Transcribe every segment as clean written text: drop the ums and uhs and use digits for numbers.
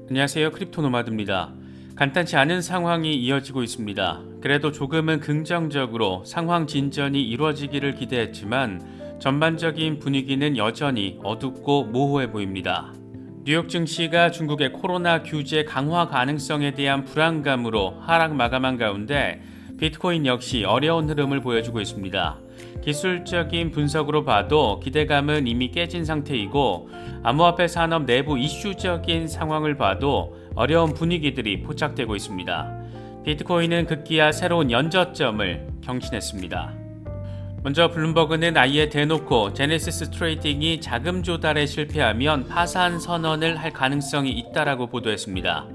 안녕하세요. 크립토노마드입니다. 간단치 않은 상황이 이어지고 있습니다. 그래도 조금은 긍정적으로 상황 진전이 이루어지기를 기대했지만 전반적인 분위기는 여전히 어둡고 모호해 보입니다. 뉴욕 증시가 중국의 코로나 규제 강화 가능성에 대한 불안감으로 하락 마감한 가운데 비트코인 역시 어려운 흐름을 보여주고 있습니다. 기술적인 분석으로 봐도 기대감은 이미 깨진 상태이고 암호화폐 산업 내부 이슈적인 상황을 봐도 어려운 분위기들이 포착되고 있습니다. 비트코인은 급기야 새로운 연저점을 경신했습니다. 먼저 블룸버그는 아예 대놓고 제네시스 트레이딩이 자금 조달에 실패하면 파산 선언을 할 가능성이 있다라고 보도했습니다.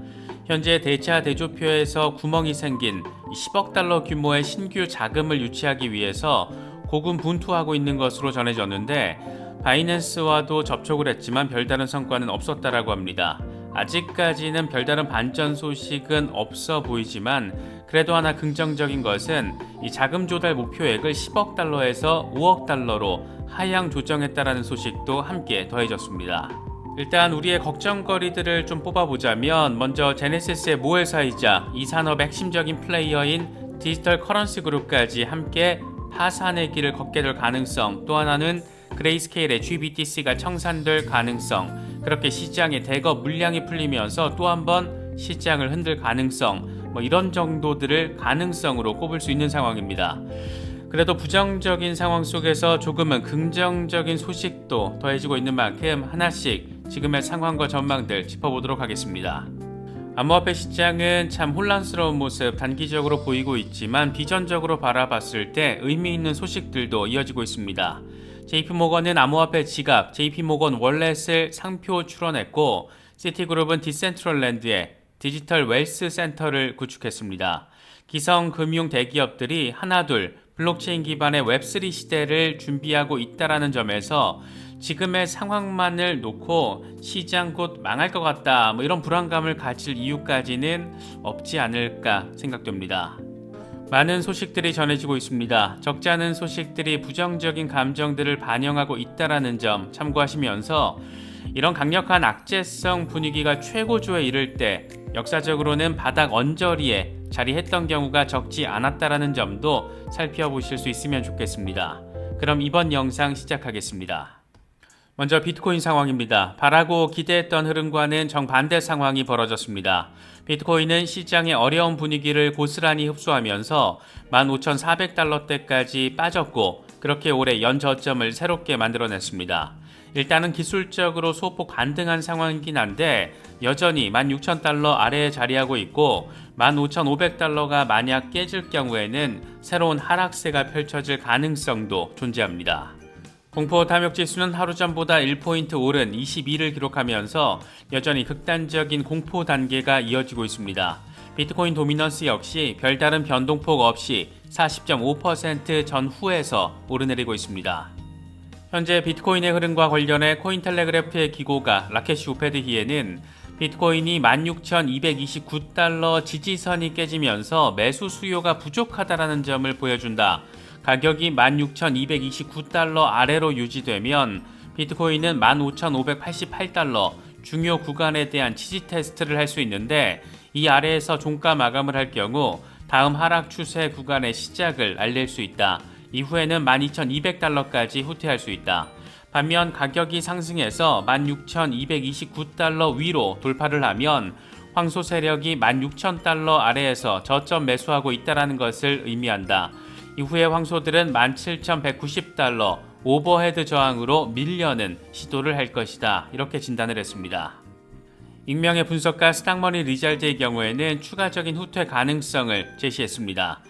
현재 대차 대조표에서 구멍이 생긴 10억 달러 규모의 신규 자금을 유치하기 위해서 고군분투하고 있는 것으로 전해졌는데 바이낸스와도 접촉을 했지만 별다른 성과는 없었다라고 합니다. 아직까지는 별다른 반전 소식은 없어 보이지만 그래도 하나 긍정적인 것은 이 자금 조달 목표액을 10억 달러에서 5억 달러로 하향 조정했다라는 소식도 함께 더해졌습니다. 일단 우리의 걱정거리들을 좀 뽑아보자면 먼저 제네시스의 모회사이자 이 산업의 핵심적인 플레이어인 디지털 커런시 그룹까지 함께 파산의 길을 걷게 될 가능성, 또 하나는 그레이스케일의 GBTC가 청산될 가능성, 그렇게 시장에 대거 물량이 풀리면서 또 한 번 시장을 흔들 가능성, 이런 정도들을 가능성으로 꼽을 수 있는 상황입니다. 그래도 부정적인 상황 속에서 조금은 긍정적인 소식도 더해지고 있는 만큼 하나씩 지금의 상황과 전망들 짚어보도록 하겠습니다. 암호화폐 시장은 참 혼란스러운 모습 단기적으로 보이고 있지만 비전적으로 바라봤을 때 의미 있는 소식들도 이어지고 있습니다. JP모건은 암호화폐 지갑 JP모건 월렛을 상표 출원했고 시티그룹은 디센트럴랜드에 디지털 웰스 센터를 구축했습니다. 기성 금융 대기업들이 하나둘 블록체인 기반의 웹3 시대를 준비하고 있다는 점에서 지금의 상황만을 놓고 시장 곧 망할 것 같다 이런 불안감을 가질 이유까지는 없지 않을까 생각됩니다. 많은 소식들이 전해지고 있습니다. 적지 않은 소식들이 부정적인 감정들을 반영하고 있다는 점 참고하시면서 이런 강력한 악재성 분위기가 최고조에 이를 때 역사적으로는 바닥 언저리에 자리했던 경우가 적지 않았다는 점도 살펴보실 수 있으면 좋겠습니다. 그럼 이번 영상 시작하겠습니다. 먼저 비트코인 상황입니다. 바라고 기대했던 흐름과는 정반대 상황이 벌어졌습니다. 비트코인은 시장의 어려운 분위기를 고스란히 흡수하면서 15,400달러대까지 빠졌고 그렇게 올해 연저점을 새롭게 만들어냈습니다. 일단은 기술적으로 소폭 반등한 상황이긴 한데 여전히 16,000달러 아래에 자리하고 있고 15,500달러가 만약 깨질 경우에는 새로운 하락세가 펼쳐질 가능성도 존재합니다. 공포 탐욕지수는 하루 전보다 1포인트 오른 22를 기록하면서 여전히 극단적인 공포 단계가 이어지고 있습니다. 비트코인 도미넌스 역시 별다른 변동폭 없이 40.5% 전후에서 오르내리고 있습니다. 현재 비트코인의 흐름과 관련해 코인텔레그래프의 기고가 라케시 우페드히에는 비트코인이 16,229달러 지지선이 깨지면서 매수 수요가 부족하다는 점을 보여준다. 가격이 16,229달러 아래로 유지되면 비트코인은 15,588달러 중요 구간에 대한 지지 테스트를 할 수 있는데 이 아래에서 종가 마감을 할 경우 다음 하락 추세 구간의 시작을 알릴 수 있다. 이후에는 12,200달러까지 후퇴할 수 있다. 반면 가격이 상승해서 16,229달러 위로 돌파를 하면 황소 세력이 16,000달러 아래에서 저점 매수하고 있다는 것을 의미한다. 이후에 황소들은 17,190달러 오버헤드 저항으로 밀려는 시도를 할 것이다. 이렇게 진단을 했습니다. 익명의 분석가 스탁머니 리잘드의 경우에는 추가적인 후퇴 가능성을 제시했습니다.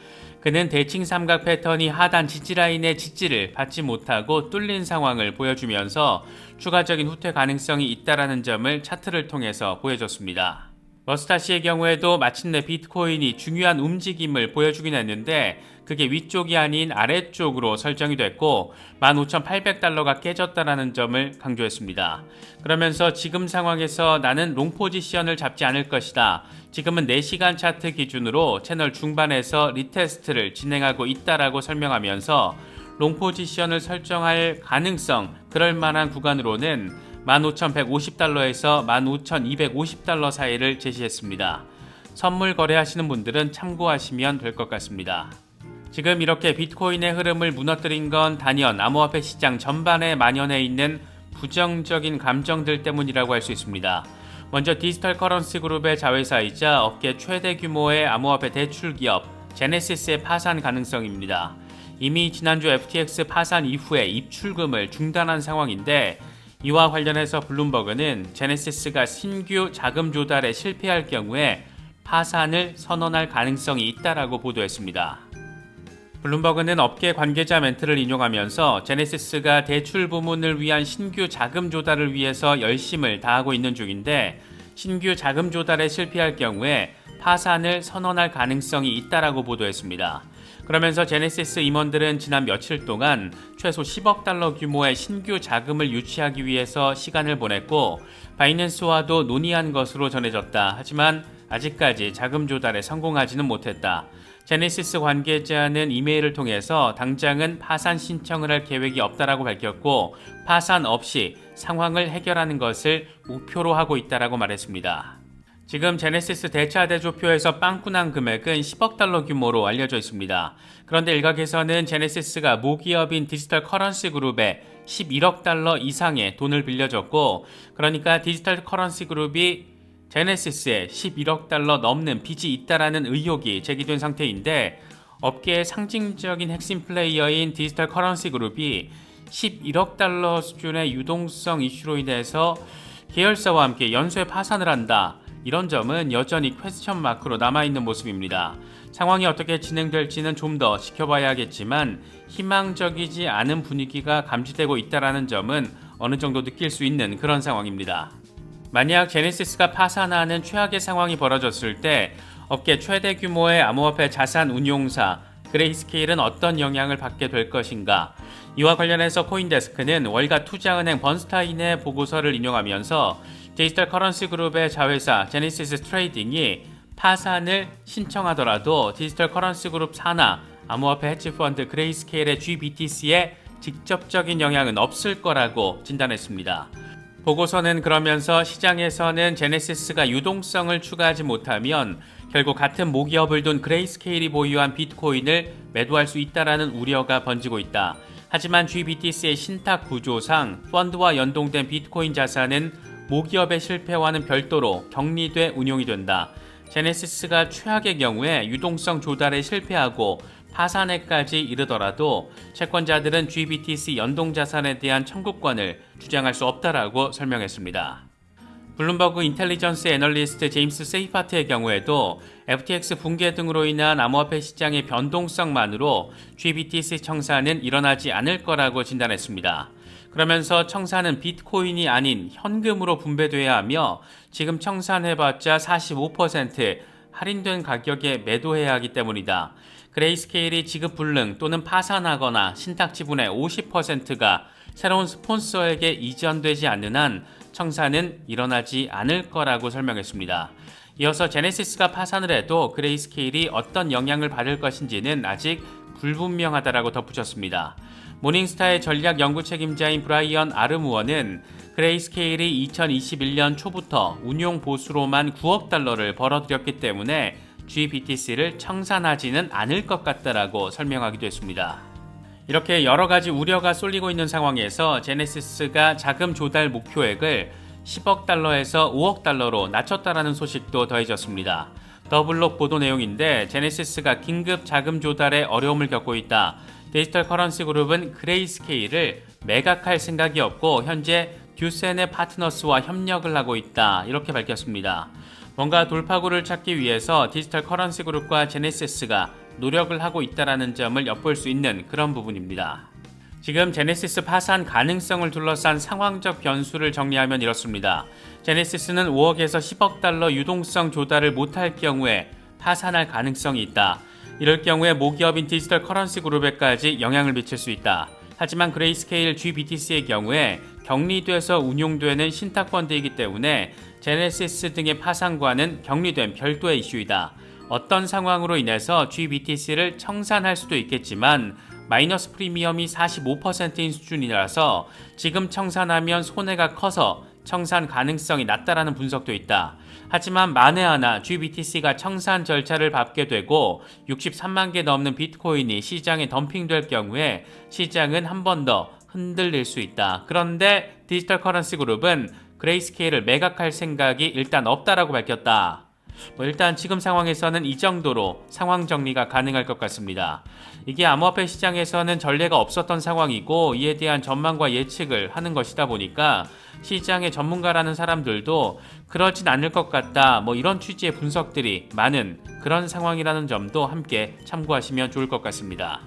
그는 대칭 삼각 패턴이 하단 지지라인의 지지를 받지 못하고 뚫린 상황을 보여주면서 추가적인 후퇴 가능성이 있다는 점을 차트를 통해서 보여줬습니다. 머스타시의 경우에도 마침내 비트코인이 중요한 움직임을 보여주긴 했는데 그게 위쪽이 아닌 아래쪽으로 설정이 됐고 15,800달러가 깨졌다는 점을 강조했습니다. 그러면서 지금 상황에서 나는 롱 포지션을 잡지 않을 것이다. 지금은 4시간 차트 기준으로 채널 중반에서 리테스트를 진행하고 있다라고 설명하면서 롱 포지션을 설정할 가능성, 그럴 만한 구간으로는 15,150달러에서 15,250달러 사이를 제시했습니다. 선물 거래하시는 분들은 참고하시면 될 것 같습니다. 지금 이렇게 비트코인의 흐름을 무너뜨린 건 단연 암호화폐 시장 전반에 만연해 있는 부정적인 감정들 때문이라고 할 수 있습니다. 먼저 디지털 커런시 그룹의 자회사이자 업계 최대 규모의 암호화폐 대출 기업 제네시스의 파산 가능성입니다. 이미 지난주 FTX 파산 이후에 입출금을 중단한 상황인데, 이와 관련해서 블룸버그는 제네시스가 신규 자금 조달에 실패할 경우에 파산을 선언할 가능성이 있다라고 보도했습니다. 블룸버그는 업계 관계자 멘트를 인용하면서 제네시스가 대출 부문을 위한 신규 자금 조달을 위해서 열심을 다하고 있는 중인데, 신규 자금 조달에 실패할 경우에 파산을 선언할 가능성이 있다라고 보도했습니다. 그러면서 제네시스 임원들은 지난 며칠 동안 최소 10억 달러 규모의 신규 자금을 유치하기 위해서 시간을 보냈고, 바이낸스와도 논의한 것으로 전해졌다. 하지만 아직까지 자금 조달에 성공하지는 못했다. 제네시스 관계자는 이메일을 통해서 당장은 파산 신청을 할 계획이 없다라고 밝혔고, 파산 없이 상황을 해결하는 것을 목표로 하고 있다라고 말했습니다. 지금 제네시스 대차 대조표에서 빵꾸난 금액은 10억 달러 규모로 알려져 있습니다. 그런데 일각에서는 제네시스가 모기업인 디지털 커런시 그룹에 11억 달러 이상의 돈을 빌려줬고, 그러니까 디지털 커런시 그룹이 제네시스에 11억 달러 넘는 빚이 있다라는 의혹이 제기된 상태인데, 업계의 상징적인 핵심 플레이어인 디지털 커런시 그룹이 11억 달러 수준의 유동성 이슈로 인해서 계열사와 함께 연쇄 파산을 한다, 이런 점은 여전히 퀘스천 마크로 남아있는 모습입니다. 상황이 어떻게 진행될지는 좀 더 지켜봐야겠지만 희망적이지 않은 분위기가 감지되고 있다는 점은 어느 정도 느낄 수 있는 그런 상황입니다. 만약 제네시스가 파산하는 최악의 상황이 벌어졌을 때 업계 최대 규모의 암호화폐 자산 운용사 그레이스케일은 어떤 영향을 받게 될 것인가? 이와 관련해서 코인데스크는 월가 투자은행 번스타인의 보고서를 인용하면서 디지털 커런시 그룹의 자회사 제네시스 트레이딩이 파산을 신청하더라도 디지털 커런시 그룹 산하 암호화폐 헤지펀드 그레이스케일의 GBTC에 직접적인 영향은 없을 거라고 진단했습니다. 보고서는 그러면서 시장에서는 제네시스가 유동성을 추가하지 못하면 결국 같은 모기업을 둔 그레이스케일이 보유한 비트코인을 매도할 수 있다라는 우려가 번지고 있다. 하지만 GBTC의 신탁 구조상 펀드와 연동된 비트코인 자산은 모기업의 실패와는 별도로 격리돼 운용이 된다. 제네시스가 최악의 경우에 유동성 조달에 실패하고 파산에까지 이르더라도 채권자들은 GBTC 연동자산에 대한 청구권을 주장할 수 없다라고 설명했습니다. 블룸버그 인텔리전스 애널리스트 제임스 세이파트의 경우에도 FTX 붕괴 등으로 인한 암호화폐 시장의 변동성만으로 GBTC 청산은 일어나지 않을 거라고 진단했습니다. 그러면서 청산은 비트코인이 아닌 현금으로 분배돼야 하며 지금 청산해봤자 45% 할인된 가격에 매도해야 하기 때문이다. 그레이스케일이 지급 불능 또는 파산하거나 신탁 지분의 50%가 새로운 스폰서에게 이전되지 않는 한 청산은 일어나지 않을 거라고 설명했습니다. 이어서 제네시스가 파산을 해도 그레이스케일이 어떤 영향을 받을 것인지는 아직 불분명하다라고 덧붙였습니다. 모닝스타의 전략 연구 책임자인 브라이언 아르무어는 그레이스케일이 2021년 초부터 운용 보수로만 9억 달러를 벌어들였기 때문에 GBTC를 청산하지는 않을 것 같다라고 설명하기도 했습니다. 이렇게 여러 가지 우려가 쏠리고 있는 상황에서 제네시스가 자금 조달 목표액을 10억 달러에서 5억 달러로 낮췄다라는 소식도 더해졌습니다. 더블록 보도 내용인데, 제네시스가 긴급 자금 조달에 어려움을 겪고 있다. 디지털 커런시 그룹은 그레이스케일을 매각할 생각이 없고 현재 듀센의 파트너스와 협력을 하고 있다, 이렇게 밝혔습니다. 뭔가 돌파구를 찾기 위해서 디지털 커런시 그룹과 제네시스가 노력을 하고 있다는 점을 엿볼 수 있는 그런 부분입니다. 지금 제네시스 파산 가능성을 둘러싼 상황적 변수를 정리하면 이렇습니다. 제네시스는 5억에서 10억 달러 유동성 조달을 못할 경우에 파산할 가능성이 있다. 이럴 경우에 모기업인 디지털 커런시 그룹에까지 영향을 미칠 수 있다. 하지만 그레이스케일 GBTC의 경우에 격리돼서 운용되는 신탁펀드이기 때문에 제네시스 등의 파산과는 격리된 별도의 이슈이다. 어떤 상황으로 인해서 GBTC를 청산할 수도 있겠지만 마이너스 프리미엄이 45%인 수준이라서 지금 청산하면 손해가 커서 청산 가능성이 낮다라는 분석도 있다. 하지만 만에 하나 GBTC가 청산 절차를 밟게 되고 63만 개 넘는 비트코인이 시장에 덤핑될 경우에 시장은 한 번 더 흔들릴 수 있다. 그런데 디지털 커런시 그룹은 그레이스케일을 매각할 생각이 일단 없다라고 밝혔다. 일단 지금 상황에서는 이 정도로 상황 정리가 가능할 것 같습니다. 이게 암호화폐 시장에서는 전례가 없었던 상황이고 이에 대한 전망과 예측을 하는 것이다 보니까 시장의 전문가라는 사람들도 그러진 않을 것 같다 이런 취지의 분석들이 많은 그런 상황이라는 점도 함께 참고하시면 좋을 것 같습니다.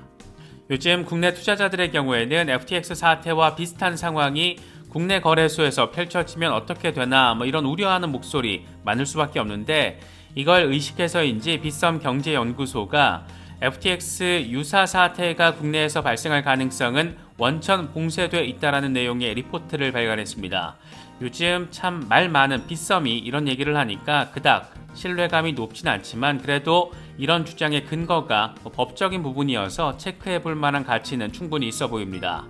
요즘 국내 투자자들의 경우에는 FTX 사태와 비슷한 상황이 국내 거래소에서 펼쳐지면 어떻게 되나 이런 우려하는 목소리 많을 수밖에 없는데 이걸 의식해서인지 빗썸 경제연구소가 FTX 유사 사태가 국내에서 발생할 가능성은 원천 봉쇄돼 있다라는 내용의 리포트를 발간했습니다. 요즘 참 말 많은 빗썸이 이런 얘기를 하니까 그닥 신뢰감이 높진 않지만 그래도 이런 주장의 근거가 법적인 부분이어서 체크해볼 만한 가치는 충분히 있어 보입니다.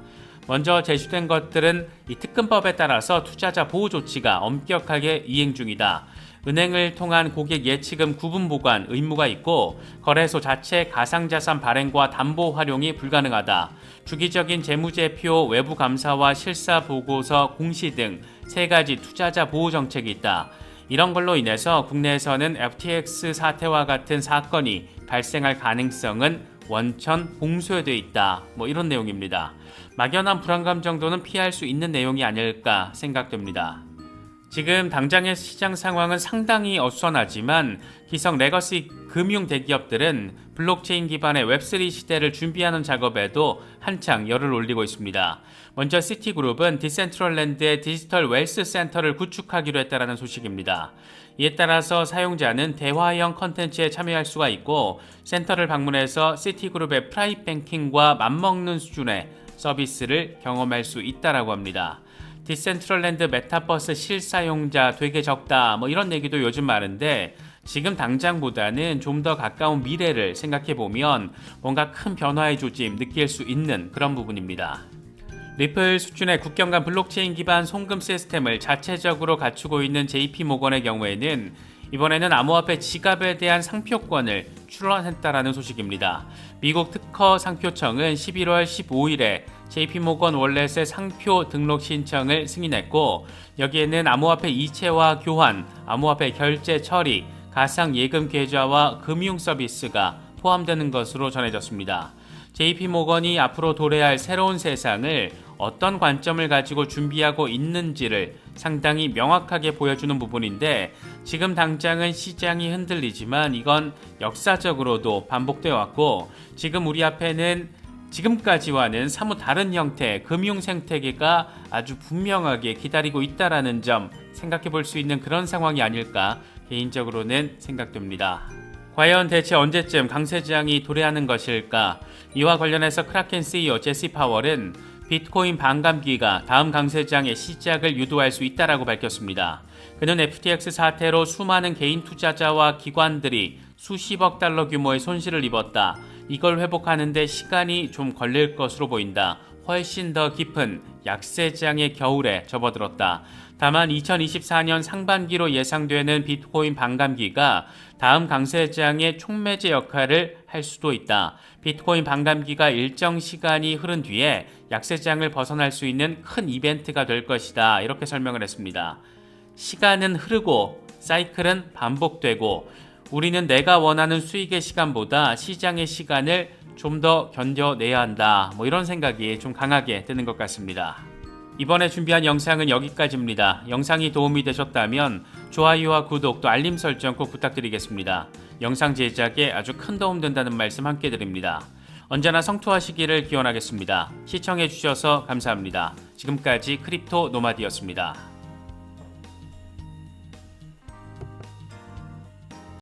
먼저 제시된 것들은 이 특근법에 따라서 투자자 보호 조치가 엄격하게 이행 중이다. 은행을 통한 고객 예치금 구분 보관 의무가 있고 거래소 자체 가상자산 발행과 담보 활용이 불가능하다. 주기적인 재무제표 외부 감사와 실사 보고서 공시 등 3가지 투자자 보호 정책이 있다. 이런 걸로 인해서 국내에서는 FTX 사태와 같은 사건이 발생할 가능성은 원천 봉쇄되어 있다. 이런 내용입니다. 막연한 불안감 정도는 피할 수 있는 내용이 아닐까 생각됩니다. 지금 당장의 시장 상황은 상당히 어수선하지만 기성 레거시 금융 대기업들은 블록체인 기반의 웹3 시대를 준비하는 작업에도 한창 열을 올리고 있습니다. 먼저 시티그룹은 디센트럴랜드의 디지털 웰스 센터를 구축하기로 했다는 소식입니다. 이에 따라서 사용자는 대화형 컨텐츠에 참여할 수가 있고 센터를 방문해서 시티그룹의 프라이빗 뱅킹과 맞먹는 수준의 서비스를 경험할 수 있다고 합니다. 디센트럴랜드 메타버스 실사용자 되게 적다 이런 얘기도 요즘 많은데 지금 당장보다는 좀 더 가까운 미래를 생각해보면 뭔가 큰 변화의 조짐 느낄 수 있는 그런 부분입니다. 리플 수준의 국경 간 블록체인 기반 송금 시스템을 자체적으로 갖추고 있는 JP모건의 경우에는 이번에는 암호화폐 지갑에 대한 상표권을 출원했다라는 소식입니다. 미국 특허 상표청은 11월 15일에 JP모건 월렛의 상표 등록 신청을 승인했고 여기에는 암호화폐 이체화 교환, 암호화폐 결제 처리, 가상 예금 계좌와 금융 서비스가 포함되는 것으로 전해졌습니다. JP모건이 앞으로 도래할 새로운 세상을 어떤 관점을 가지고 준비하고 있는지를 상당히 명확하게 보여주는 부분인데 지금 당장은 시장이 흔들리지만 이건 역사적으로도 반복되어 왔고 지금 우리 앞에는 지금까지와는 사뭇 다른 형태의 금융 생태계가 아주 분명하게 기다리고 있다는 점 생각해 볼 수 있는 그런 상황이 아닐까 개인적으로는 생각됩니다. 과연 대체 언제쯤 강세장이 도래하는 것일까? 이와 관련해서 크라켄 CEO 제시 파월은 비트코인 반감기가 다음 강세장의 시작을 유도할 수 있다고 밝혔습니다. 그는 FTX 사태로 수많은 개인 투자자와 기관들이 수십억 달러 규모의 손실을 입었다. 이걸 회복하는 데 시간이 좀 걸릴 것으로 보인다. 훨씬 더 깊은 약세장의 겨울에 접어들었다. 다만 2024년 상반기로 예상되는 비트코인 반감기가 다음 강세장의 촉매제 역할을 할 수도 있다. 비트코인 반감기가 일정 시간이 흐른 뒤에 약세장을 벗어날 수 있는 큰 이벤트가 될 것이다. 이렇게 설명을 했습니다. 시간은 흐르고 사이클은 반복되고 우리는 내가 원하는 수익의 시간보다 시장의 시간을 좀 더 견뎌내야 한다. 이런 생각이 좀 강하게 드는 것 같습니다. 이번에 준비한 영상은 여기까지입니다. 영상이 도움이 되셨다면 좋아요와 구독 또 알림 설정 꼭 부탁드리겠습니다. 영상 제작에 아주 큰 도움 된다는 말씀 함께 드립니다. 언제나 성투하시기를 기원하겠습니다. 시청해주셔서 감사합니다. 지금까지 크립토 노마디였습니다.